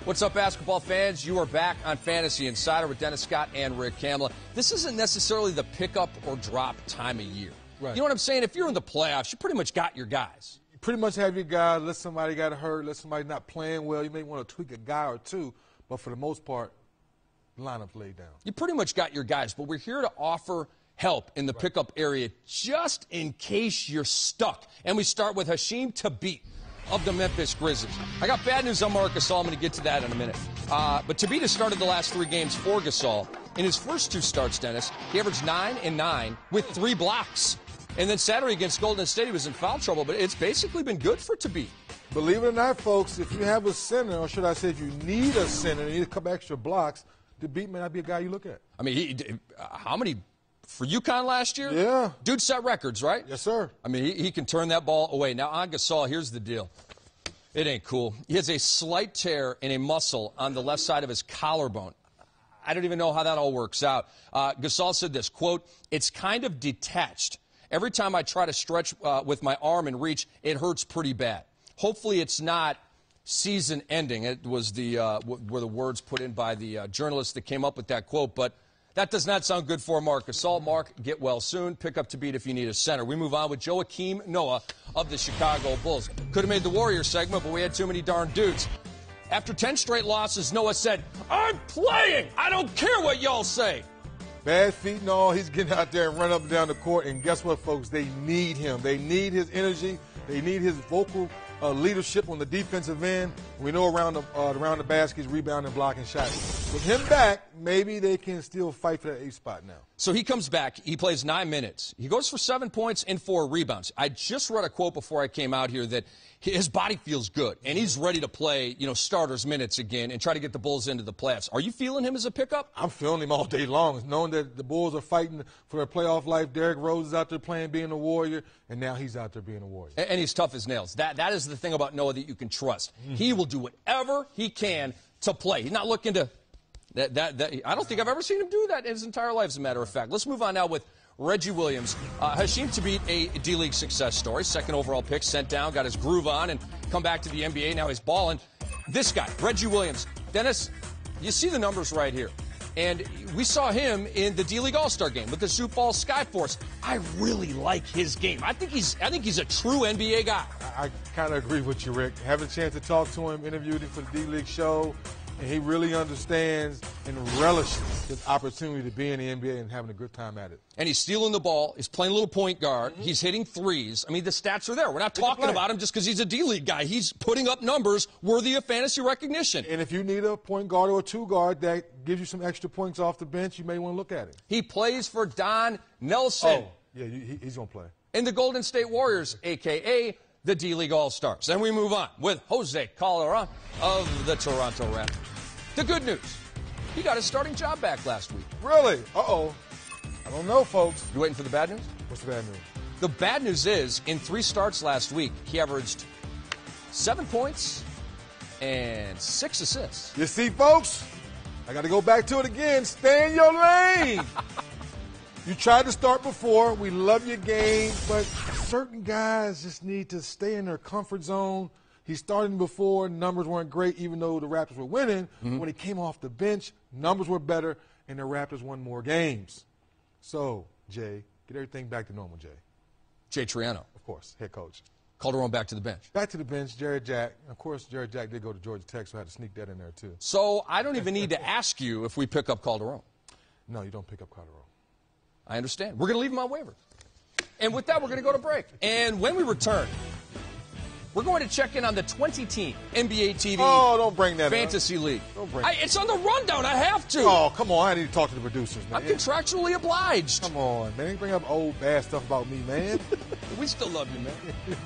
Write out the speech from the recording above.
What's up, basketball fans? You are back on Fantasy Insider with Dennis Scott and Rick Kamla. This isn't necessarily the pick up or drop time of year. Right. You know what I'm saying? If you're in the playoffs, you pretty much got your guys. You pretty much have your guys. Unless somebody got hurt, unless somebody's not playing well, you may want to tweak a guy or two. But for the most part, the lineup's laid down. You pretty much got your guys, but we're here to offer help in the pickup area just in case you're stuck. And we start with Hasheem Thabeet of the Memphis Grizzlies. I got bad news on Marc Gasol. I'm going to get to that in a minute. But Thabeet has started the last 3 games for Gasol. In his first 2 starts, Dennis, he averaged 9 and 9 with 3 blocks. And then Saturday against Golden State, he was in foul trouble, but it's basically been good for Thabeet. Believe it or not, folks, if you have a center, or should I say if you need a center, you need a couple extra blocks, Thabeet may not be a guy you look at. I mean, how many for UConn last year? Yeah. Dude set records, right? Yes, sir. I mean, he can turn that ball away. Now, on Gasol, here's the deal. It ain't cool. He has a slight tear in a muscle on the left side of his collarbone. I don't even know how that all works out. Gasol said this, quote, "It's kind of detached. Every time I try to stretch with my arm and reach, it hurts pretty bad. Hopefully it's not season ending." It was were the words put in by the journalist that came up with that quote, but that does not sound good for Marc Gasol. Mark, get well soon. Pick up Thabeet if you need a center. We move on with Joakim Noah of the Chicago Bulls. Could have made the Warriors segment, but we had too many darn dudes. After 10 straight losses, Noah said, "I'm playing. I don't care what y'all say." Bad feet and all, he's getting out there and run up and down the court. And guess what, folks? They need him. They need his energy. They need his vocal leadership on the defensive end. We know around the basket, rebounding, blocking shots. With him back, maybe they can still fight for that 8th spot now. So he comes back. He plays 9 minutes. He goes for 7 points and 4 rebounds. I just read a quote before I came out here that his body feels good, and he's ready to play, starters minutes again and try to get the Bulls into the playoffs. Are you feeling him as a pickup? I'm feeling him all day long, knowing that the Bulls are fighting for their playoff life. Derrick Rose is out there playing, being a Warrior, and now he's out there being a Warrior. And he's tough as nails. That is the thing about Noah that you can trust. Mm-hmm. He will do whatever he can to play. He's not looking to I don't think I've ever seen him do that in his entire life, as a matter of fact. Let's move on now with Reggie Williams. Hasheem Thabeet, a D-League success story. 2nd overall pick, sent down, got his groove on, and come back to the NBA. Now he's balling. This guy, Reggie Williams. Dennis, you see the numbers right here. And we saw him in the D-League All-Star game with the Sioux Falls Skyforce. I really like his game. I think he's a true NBA guy. I kind of agree with you, Rick. Having a chance to talk to him, interviewed him for the D-League show, and he really understands and relishes his opportunity to be in the NBA and having a good time at it. And he's stealing the ball. He's playing a little point guard. Mm-hmm. He's hitting threes. I mean, the stats are there. We're not talking about him just because he's a D-League guy. He's putting up numbers worthy of fantasy recognition. And if you need a point guard or a 2 guard that gives you some extra points off the bench, you may want to look at it. He plays for Don Nelson. Oh, yeah, he's going to play. In the Golden State Warriors, a.k.a. the D-League All-Stars. Then we move on with Jose Calderon of the Toronto Raptors. The good news, he got his starting job back last week. Really? Uh-oh. I don't know, folks. You waiting for the bad news? What's the bad news? The bad news is, in 3 starts last week, he averaged 7 points and 6 assists. You see, folks, I got to go back to it again. Stay in your lane. You tried to start before. We love your game, but certain guys just need to stay in their comfort zone. He started before, numbers weren't great, even though the Raptors were winning. Mm-hmm. When he came off the bench, numbers were better, and the Raptors won more games. So, Jay, get everything back to normal, Jay. Jay Triano. Of course, head coach. Calderon back to the bench. Back to the bench, Jared Jack. Of course, Jared Jack did go to Georgia Tech, so I had to sneak that in there, too. So I don't even need to ask you if we pick up Calderon. No, you don't pick up Calderon. I understand. We're going to leave him on waivers. And with that, we're going to go to break. And when we return, we're going to check in on the 20-team NBA TV don't bring that Fantasy up. League. Don't bring It's on the rundown. I have to. Oh, come on. I need to talk to the producers, man. I'm contractually obliged. Come on, man. Bring up old bad stuff about me, man. We still love you, man.